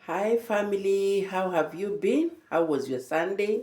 Hi, family. How have you been? How was your Sunday?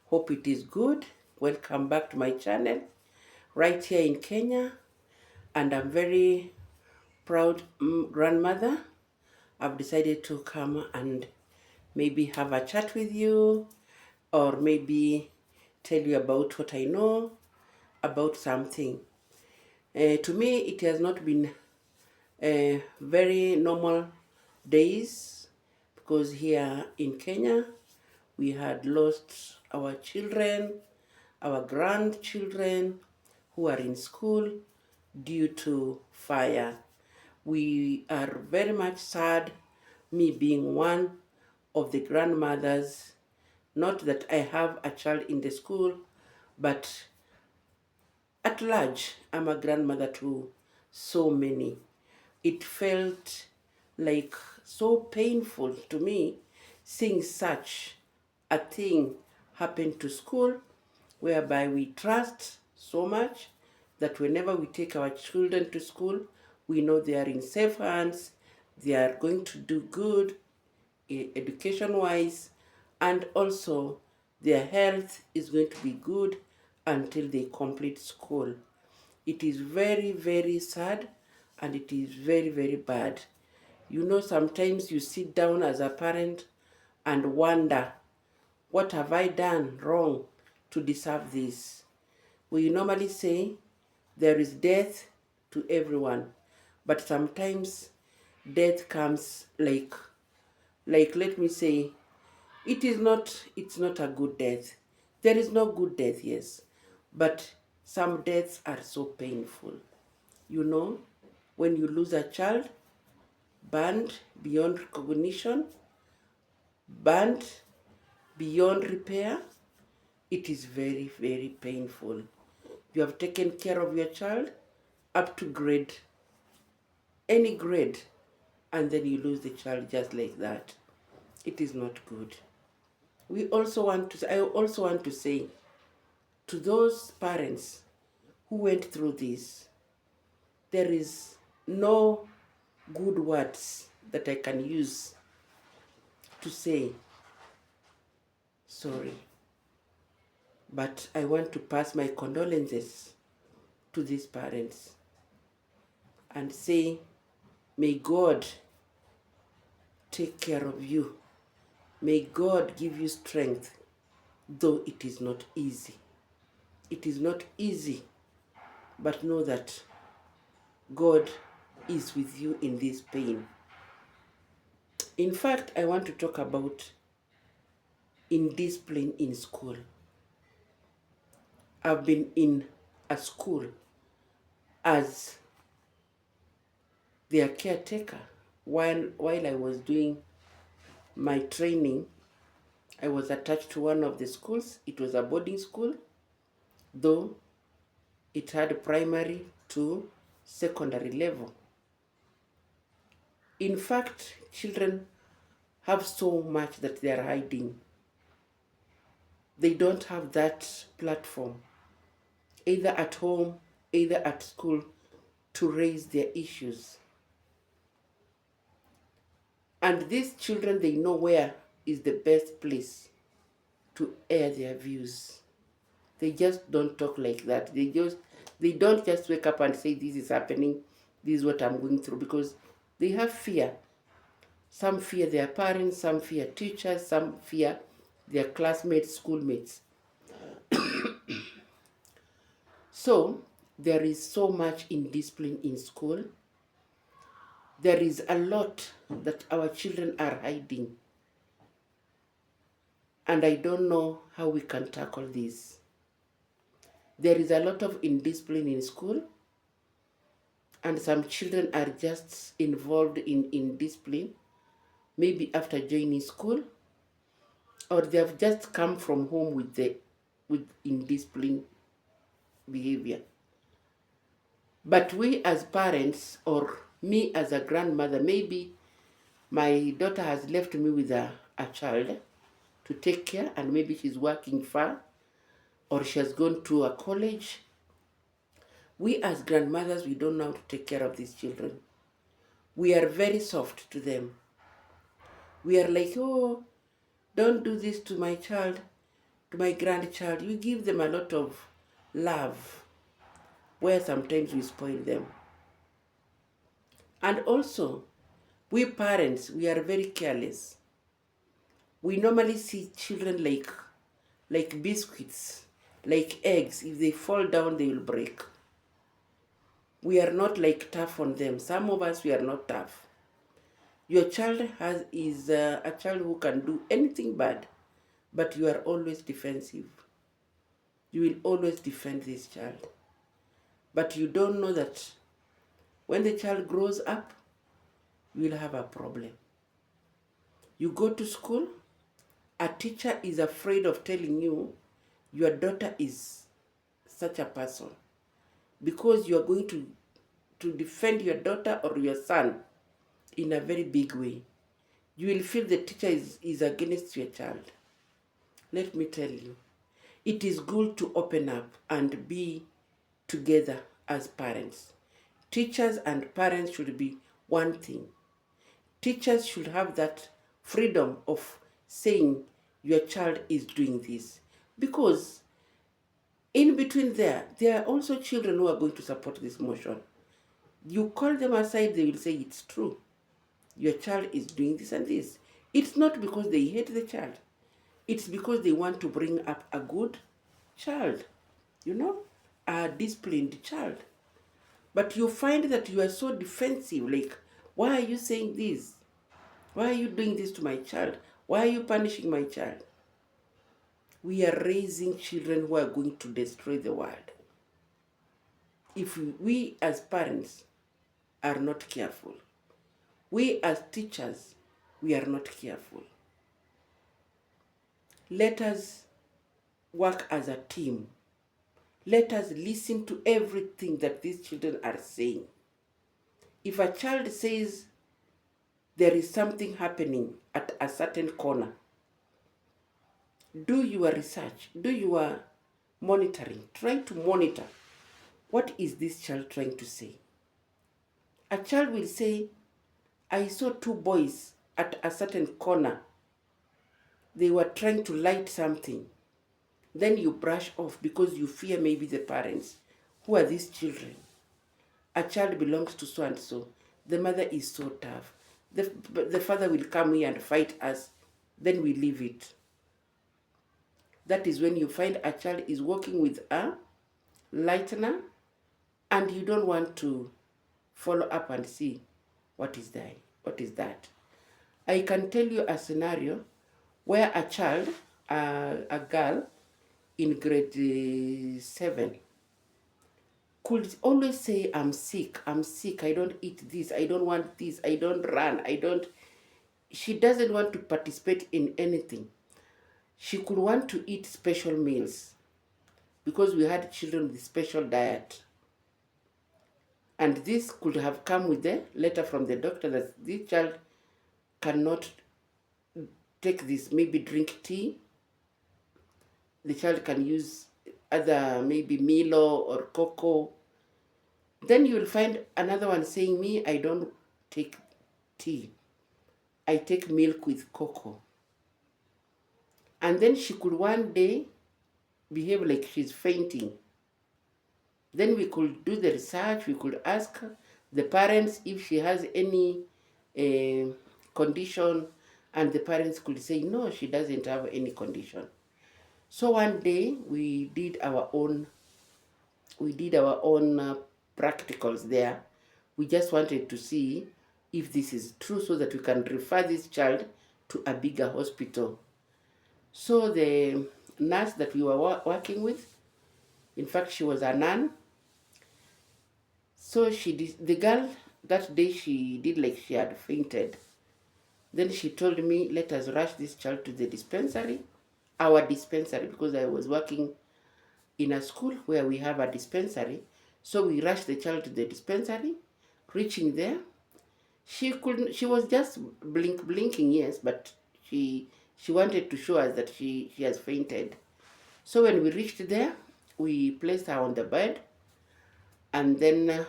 Hope it is good. Welcome back to my channel right here in Kenya. And I'm very proud grandmother. I've decided to come and maybe have a chat with you or maybe tell you about what I know about something. To me, it has not been very normal days because here in Kenya, we had lost our children, our grandchildren who are in school due to fire. We are very much sad, me being one of the grandmothers. Not that I have a child in the school, but at large, I'm a grandmother to so many. It felt like so painful to me seeing such a thing happen to school, whereby we trust so much that whenever we take our children to school, we know they are in safe hands, they are going to do good education wise, and also their health is going to be good until they complete school. It is very, very sad and it is very, very bad. You know, sometimes you sit down as a parent and wonder, what have I done wrong to deserve this? We normally say there is death to everyone, but sometimes death comes like let me say, it's not a good death. There is no good death, yes, but some deaths are so painful. You know, when you lose a child, burned beyond recognition, burned beyond repair, it is very, very painful. You have taken care of your child up to grade, any grade, and then you lose the child just like that. It is not good. I also want to say to those parents who went through this, there is no good words that I can use to say sorry. But I want to pass my condolences to these parents and say, may God take care of you. May God give you strength, though it is not easy. It is not easy, but know that God is with you in this pain. In fact, I want to talk about indiscipline in school. I've been in a school as their caretaker while I was doing my training. I was attached to one of the schools. It was a boarding school, though it had primary to secondary level. In fact, children have so much that they are hiding. They don't have that platform, either at home, either at school, to raise their issues. And these children, they know where is the best place to air their views. They just don't talk like that. They don't just wake up and say this is happening, this is what I'm going through, because they have fear. Some fear their parents, some fear teachers, some fear their classmates, schoolmates. So there is so much indiscipline in school. There is a lot that our children are hiding. And I don't know how we can tackle this. There is a lot of indiscipline in school, and some children are just involved in indiscipline, maybe after joining school, or they have just come from home with indiscipline behavior. But we as parents, or me as a grandmother, maybe my daughter has left me with a child to take care, and maybe she's working far, or she has gone to a college. We as grandmothers, we don't know how to take care of these children. We are very soft to them. We are like, oh, don't do this to my child, to my grandchild. We give them a lot of love, where sometimes we spoil them. And also, we parents, we are very careless. We normally see children like biscuits, like eggs. If they fall down, they will break. We are not like tough on them. Some of us, we are not tough. Your child is a child who can do anything bad, but you are always defensive. You will always defend this child. But you don't know that when the child grows up, you will have a problem. You go to school, a teacher is afraid of telling you your daughter is such a person, because you are going to defend your daughter or your son in a very big way. You will feel the teacher is against your child. Let me tell you, it is good to open up and be together as parents. Teachers and parents should be one thing. Teachers should have that freedom of saying your child is doing this, because in between there are also children who are going to support this motion. You call them aside, they will say it's true. Your child is doing this and this. It's not because they hate the child. It's because they want to bring up a good child, a disciplined child. But you find that you are so defensive, like, why are you saying this? Why are you doing this to my child? Why are you punishing my child? We are raising children who are going to destroy the world. If we as parents are not careful, we as teachers, we are not careful. Let us work as a team. Let us listen to everything that these children are saying. If a child says there is something happening at a certain corner, do your research, do your monitoring. Try to monitor, what is this child trying to say? A child will say, I saw two boys at a certain corner. They were trying to light something. Then you brush off because you fear maybe the parents. Who are these children? A child belongs to so and so. The mother is so tough. The father will come here and fight us. Then we leave it. That is when you find a child is walking with a lightener and you don't want to follow up and see what is that. What is that? I can tell you a scenario where a child, a girl in grade 7, could always say, I'm sick, I don't eat this, I don't want this, I don't run, she doesn't want to participate in anything. She could want to eat special meals because we had children with special diet. And this could have come with the letter from the doctor that this child cannot take this, maybe drink tea. The child can use other, maybe Milo or cocoa. Then you will find another one saying, me, I don't take tea. I take milk with cocoa. And then she could one day behave like she's fainting. Then we could do the research. We could ask the parents if she has any condition, and the parents could say, no, she doesn't have any condition. So one day we did our own practicals there. We just wanted to see if this is true so that we can refer this child to a bigger hospital. So the nurse that we were working with, in fact, she was a nun. So the girl, that day she did like she had fainted. Then she told me, let us rush this child to the dispensary, our dispensary, because I was working in a school where we have a dispensary. So we rushed the child to the dispensary. Reaching there, she was just blinking, yes, but she wanted to show us that she has fainted. So when we reached there, we placed her on the bed, and then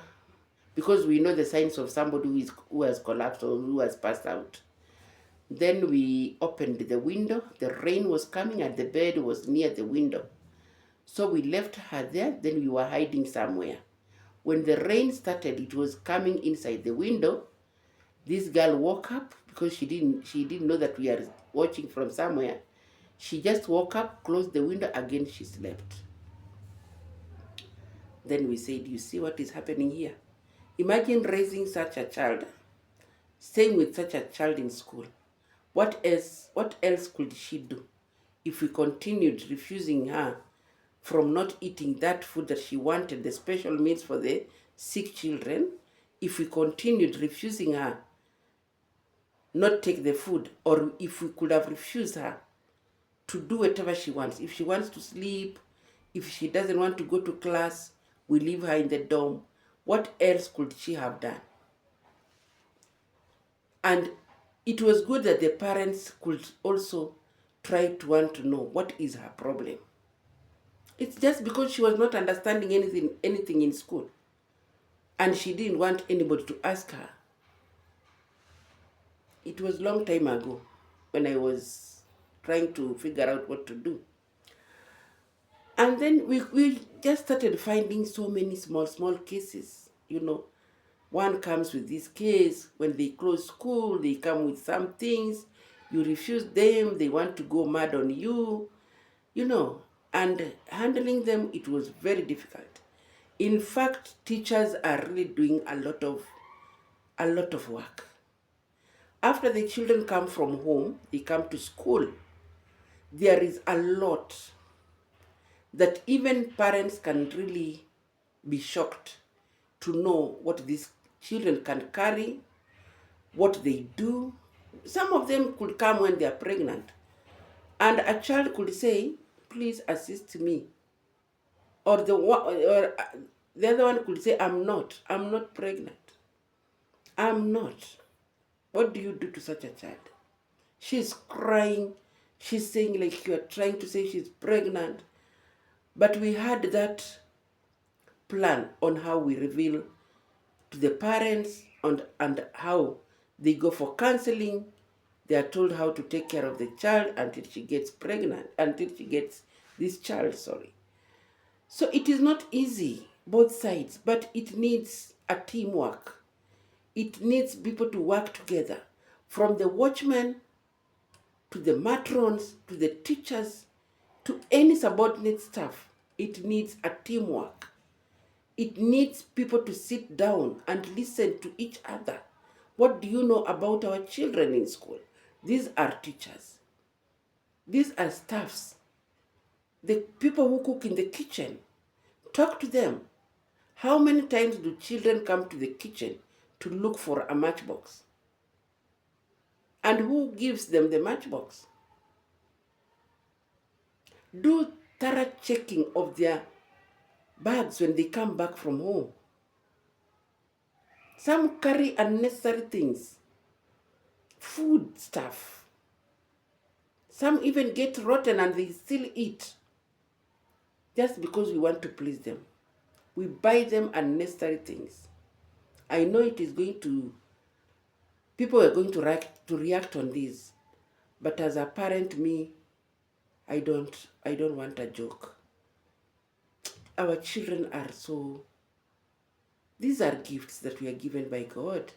because we know the signs of somebody who has collapsed or who has passed out, Then we opened the window. The rain was coming and the bed was near the window. So we left her there, then we were hiding somewhere. When the rain started, it was coming inside the window. This girl woke up because she didn't know that we are watching from somewhere. She just woke up, closed the window, again she slept. Then we said, you see what is happening here? Imagine raising such a child, staying with such a child in school. What else could she do if we continued refusing her from not eating that food that she wanted, the special meals for the sick children? If we continued refusing her not take the food, or if we could have refused her to do whatever she wants. If she wants to sleep, if she doesn't want to go to class, we leave her in the dorm. What else could she have done? And it was good that the parents could also try to want to know what is her problem. It's just because she was not understanding anything in school, and she didn't want anybody to ask her. It was a long time ago when I was trying to figure out what to do. And then we just started finding so many small cases. One comes with this case. When they close school, they come with some things. You refuse them, they want to go mad on you. And handling them, it was very difficult. In fact, teachers are really doing a lot of work. After the children come from home, they come to school, there is a lot that even parents can really be shocked to know what these children can carry, what they do. Some of them could come when they are pregnant, and a child could say, please assist me. Or the other one could say, I'm not pregnant. I'm not. What do you do to such a child? She's crying. She's saying like you are trying to say she's pregnant. But we had that plan on how we reveal to the parents and how they go for counseling. They are told how to take care of the child until she gets pregnant, until she gets this child, sorry. So it is not easy, both sides, but it needs a teamwork. It needs people to work together, from the watchmen to the matrons to the teachers to any subordinate staff. It needs a teamwork. It needs people to sit down and listen to each other. What do you know about our children in school? These are teachers. These are staffs. The people who cook in the kitchen. Talk to them. How many times do children come to the kitchen to look for a matchbox? And who gives them the matchbox? Do thorough checking of their bags when they come back from home. Some carry unnecessary things, food stuff. Some even get rotten and they still eat just because we want to please them. We buy them unnecessary things. I know it is going to, people are going to react on this, but as a parent, I don't want a joke. Our children are these are gifts that we are given by God,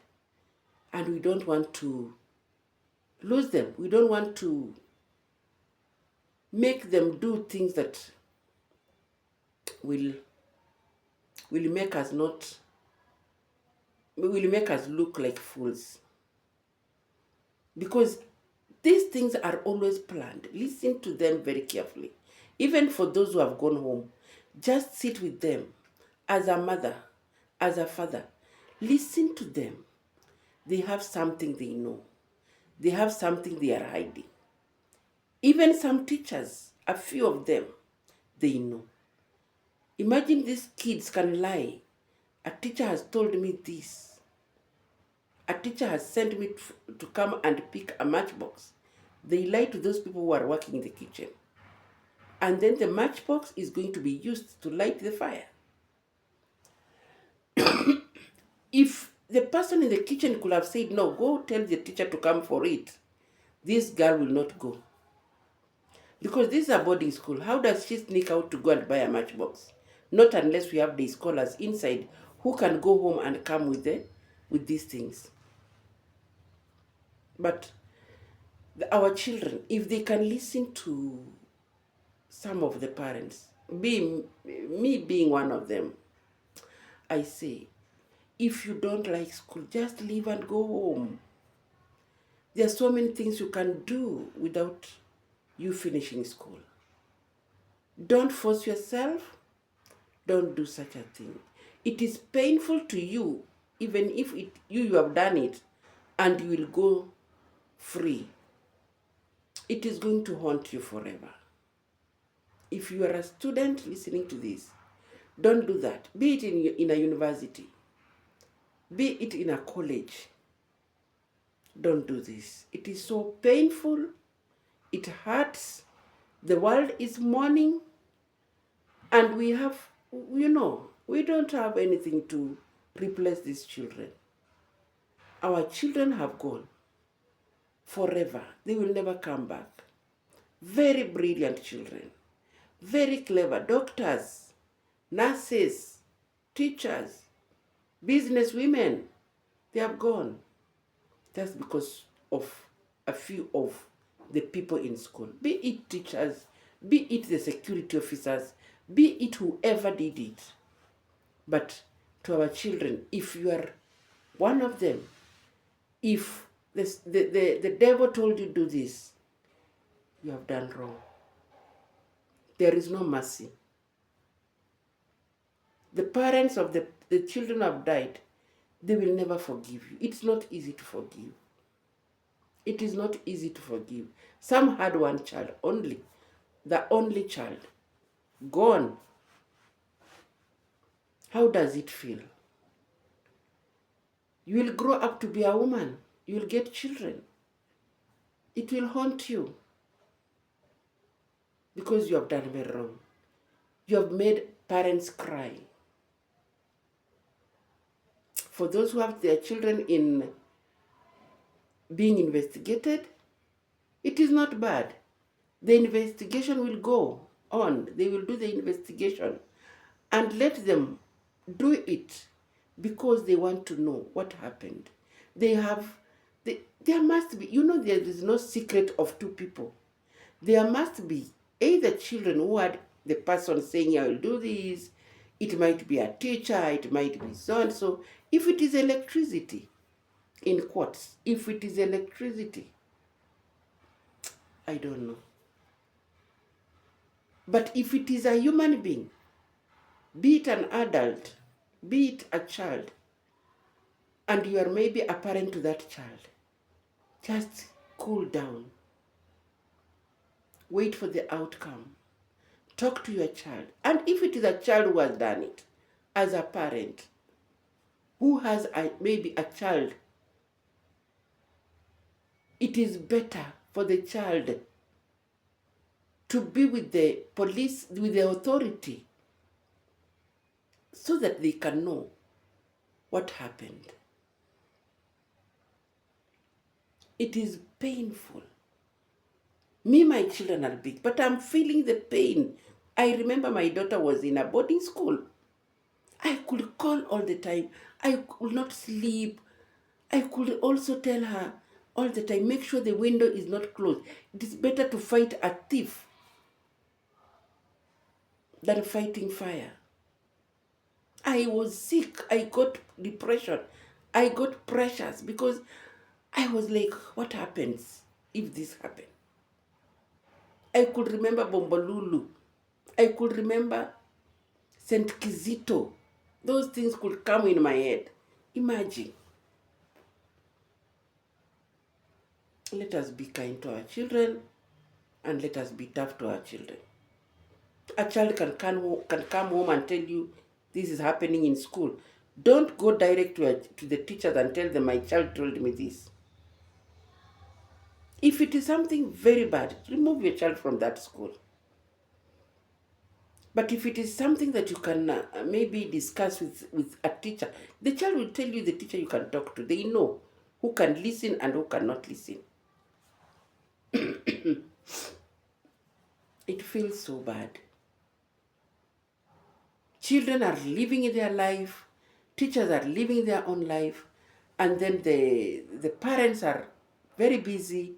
and we don't want to lose them. We don't want to make them do things that will make us look like fools. Because these things are always planned. Listen to them very carefully. Even for those who have gone home, just sit with them as a mother, as a father. Listen to them. They have something they know. They have something they are hiding. Even some teachers, a few of them, they know. Imagine these kids can lie. A teacher has told me this. A teacher has sent me to come and pick a matchbox. They lie to those people who are working in the kitchen. And then the matchbox is going to be used to light the fire. If the person in the kitchen could have said, no, go tell the teacher to come for it, this girl will not go. Because this is a boarding school. How does she sneak out to go and buy a matchbox? Not unless we have the scholars inside who can go home and come with these things. But our children, if they can listen to some of the parents, me being one of them, I say, if you don't like school, just leave and go home. There are so many things you can do without you finishing school. Don't force yourself. Don't do such a thing. It is painful to you, even if you have done it, and you will go free. It is going to haunt you forever. If you are a student listening to this, don't do that. Be it in a university, be it in a college. Don't do this. It is so painful. It hurts. The world is mourning. And we have, we don't have anything to replace these children. Our children have gone forever. They will never come back. Very brilliant children. Very clever doctors, nurses, teachers, business women. They have gone just because of a few of the people in school. Be it teachers, be it the security officers, be it whoever did it. But to our children, if you are one of them, if the devil told you do this, you have done wrong. There is no mercy. The parents of the children have died. They will never forgive you. It's not easy to forgive. It is not easy to forgive. Some had one child only, the only child, gone. How does it feel? You will grow up to be a woman. You will get children. It will haunt you because you have done very wrong. You have made parents cry. For those who have their children in being investigated, it is not bad. The investigation will go on. They will do the investigation and let them do it because they want to know what happened. There must be, there is no secret of two people. There must be either children who had the person saying, I will do this. It might be a teacher, it might be so and so. If it is electricity, in quotes, if it is electricity, I don't know. But if it is a human being, be it an adult, be it a child, and you are maybe a parent to that child, just cool down. Wait for the outcome. Talk to your child. And if it is a child who has done it, as a parent, who has maybe a child, it is better for the child to be with the police, with the authority, so that they can know what happened. It is painful. Me, my children are big, but I'm feeling the pain. I remember my daughter was in a boarding school. I could call all the time. I could not sleep. I could also tell her all the time, make sure the window is not closed. It is better to fight a thief than fighting fire. I was sick. I got depression. I got pressures because I was like, what happens if this happens? I could remember Bombolulu. I could remember St. Kizito. Those things could come in my head. Imagine. Let us be kind to our children and let us be tough to our children. A child can come home and tell you this is happening in school. Don't go direct to the teachers and tell them my child told me this. If it is something very bad, remove your child from that school. But if it is something that you can maybe discuss with a teacher, the child will tell you the teacher you can talk to. They know who can listen and who cannot listen. feels so bad. Children are living their life, teachers are living their own life, and then the parents are very busy.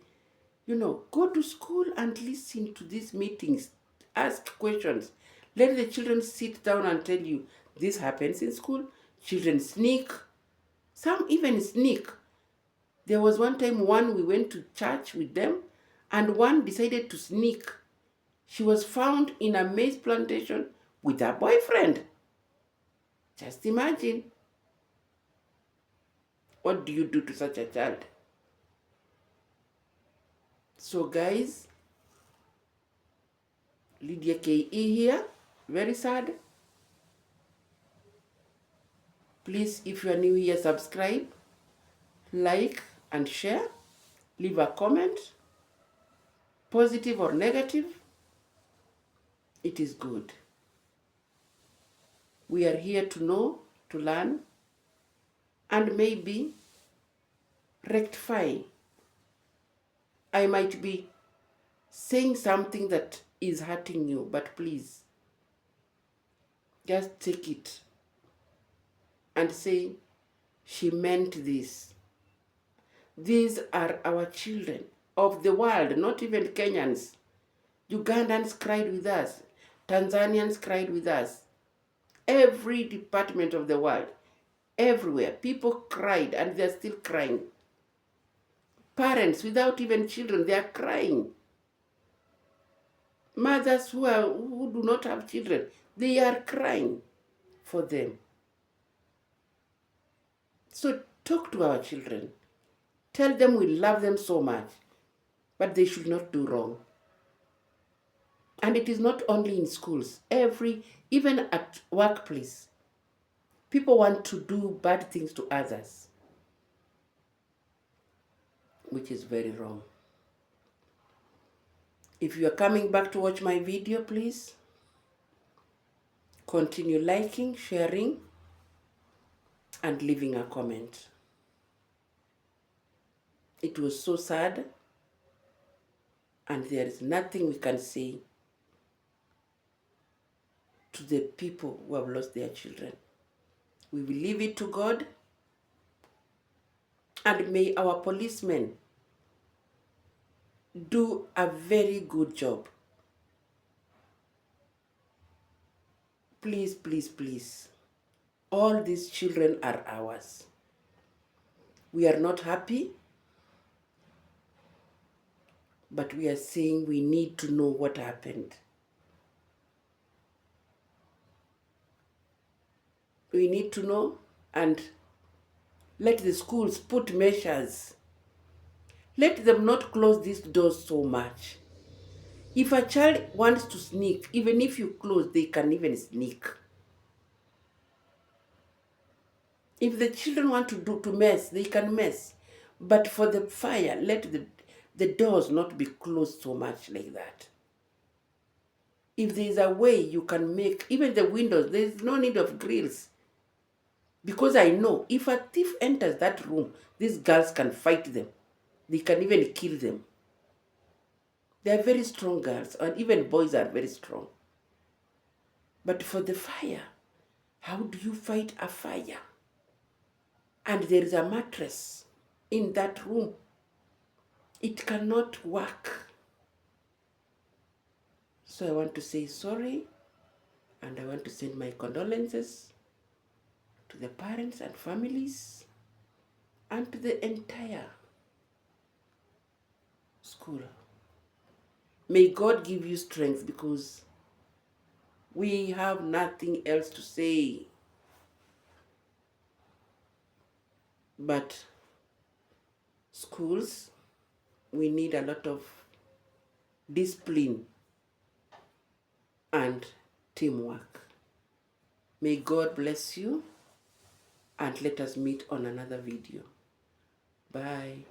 Go to school and listen to these meetings, ask questions. Let the children sit down and tell you, this happens in school. Children sneak. Some even sneak. There was one time we went to church with them, and one decided to sneak. She was found in a maize plantation with her boyfriend. Just imagine. What do you do to such a child? So guys, Lydia K.E. here, very sad. Please, if you are new here, subscribe, like and share. Leave a comment, positive or negative. It is good. We are here to know, to learn, and maybe rectify. I might be saying something that is hurting you, but please, just take it and say, she meant this. These are our children of the world, not even Kenyans. Ugandans cried with us. Tanzanians cried with us. Every department of the world, everywhere, people cried, and they're still crying. Parents without even children, they are crying. Mothers who do not have children, they are crying for them. So talk to our children. Tell them we love them so much, but they should not do wrong. And it is not only in schools, even at workplace. People want to do bad things to others, which is very wrong. If you are coming back to watch my video, please continue liking, sharing, and leaving a comment. It was so sad, and there is nothing we can say to the people who have lost their children. We will leave it to God, and may our policemen do a very good job. Please, please, please. All these children are ours. We are not happy, but we are saying we need to know what happened. We need to know, and let the schools put measures. Let them not close these doors so much. If a child wants to sneak, even if you close, they can even sneak. If the children want to mess, they can mess. But for the fire, let the doors not be closed so much like that. If there is a way you can make, even the windows, there is no need of grills. Because I know, if a thief enters that room, these girls can fight them. They can even kill them. They are very strong girls, and even boys are very strong. But for the fire, how do you fight a fire? And there is a mattress in that room. It cannot work. So I want to say sorry, and I want to send my condolences to the parents and families and to the entire school. May God give you strength, because we have nothing else to say. But schools, we need a lot of discipline and teamwork. May God bless you, and let us meet on another video. Bye.